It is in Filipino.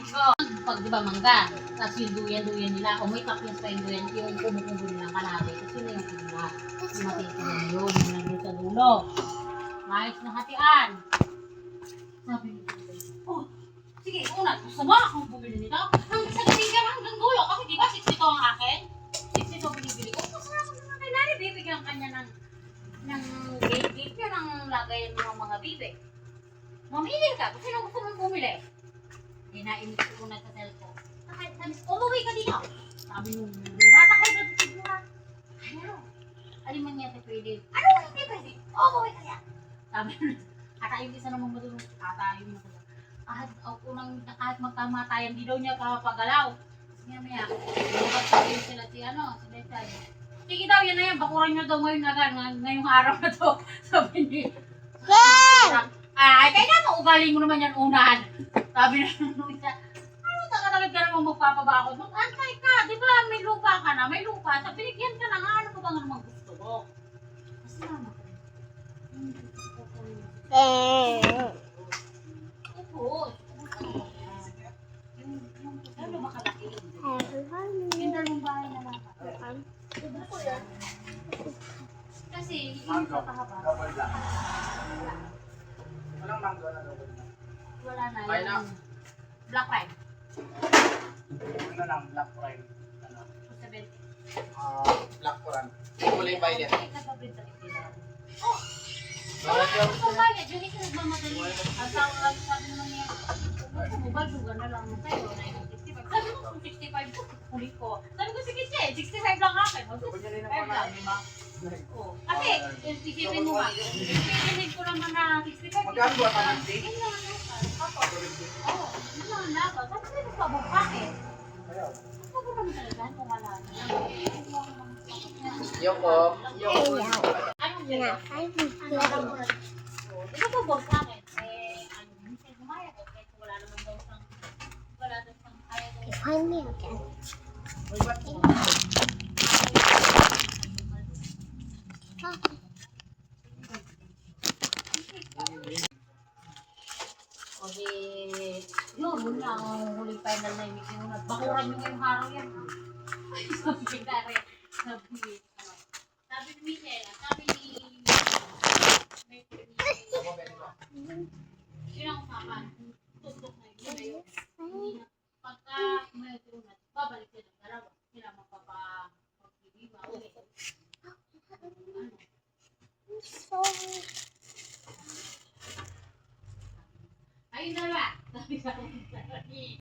Pag di ba mangga, tapos yung duyan-duyan nila, o may tapos pa yung duyan, yung kumukubo nilang kalahati, kasi yun na yung pina. Yung matitira yun, yung nandun sa dulo. Mahit na hatian. Sabi niya, oh, sige, una, gusto mo akong bumili nito? Hanggang sa gating ka hanggang dulo, kasi di ba 62 ang akin? 62 binibili ko. Kasi nga kay Nari, bibigyan kanya ng gate-gate yun ang lagayan ng mga bibe. Mamili ka, kung sino gusto mong bumili. Inainit ko na sa cellphone. Sabi, umuwi ka dito. Sabi nung natakay ka dito sigura. Ano? Alin man niya sa pwede. Ano hindi pwede? Umuwi ka yan. Sabi nung, ata yung isa namang matulong. Ata yung matulong. Kahit magkamatayan, di daw niya kapagalaw. Kasi nga maya, sabihin sila si Decay. Sige daw, yan na yan. Bakuran niyo daw ngayon agad. Ngayong araw na to. Sabi niya. Ay, kaya naman ugaling mo naman yan unahan. Sabi na nung isa, ano nakatawid ka namang magpapabakod? Mag-antay ka, di ba may lupa ka na, may lupa. So, binigyan ka na nga, ano pa ba nga naman gusto mo? Kasi naman ko. Ito. Ano ba kalaki? Yung dalawang bahay na lang. Ito ko yan. Kasi, yung papahaba. Walang mango na daw. Wala na. Kaya na. Black rice. Ano lang, black rice. Ano? 270. Black coran. Kulay violet. Oh! Wala ka sa violet. Yung isa nagmamadali. Ang tawag lang sabi naman niya, mobile sugar na lang sa'yo. 65. Sabi ko kung 65 ko, huli ko. Sabi ko sige siya, 65 lang akin. 65 lang, di ba? Oh. Kasi, isipin mo nga, isipin ko naman na 65. Magkano ba ka ng steak? Yun lang ang dapat. Oo, yun lang ang dapat. Sabi ko ito sabog bakit? Sabi ko naman talaga kung wala na. Yoko. Anong yun? Ito po bog sa akin. Ano, minsan gumayag. Kahit wala naman daw sang kaya daw. Find me again. O di, yun na ang huling final na imig yung nagbakuran nyo ngayong araw yan. Sabi ni Dari, sabi ni Michelle, sabi ni yun ang usapan. Tutok na yun.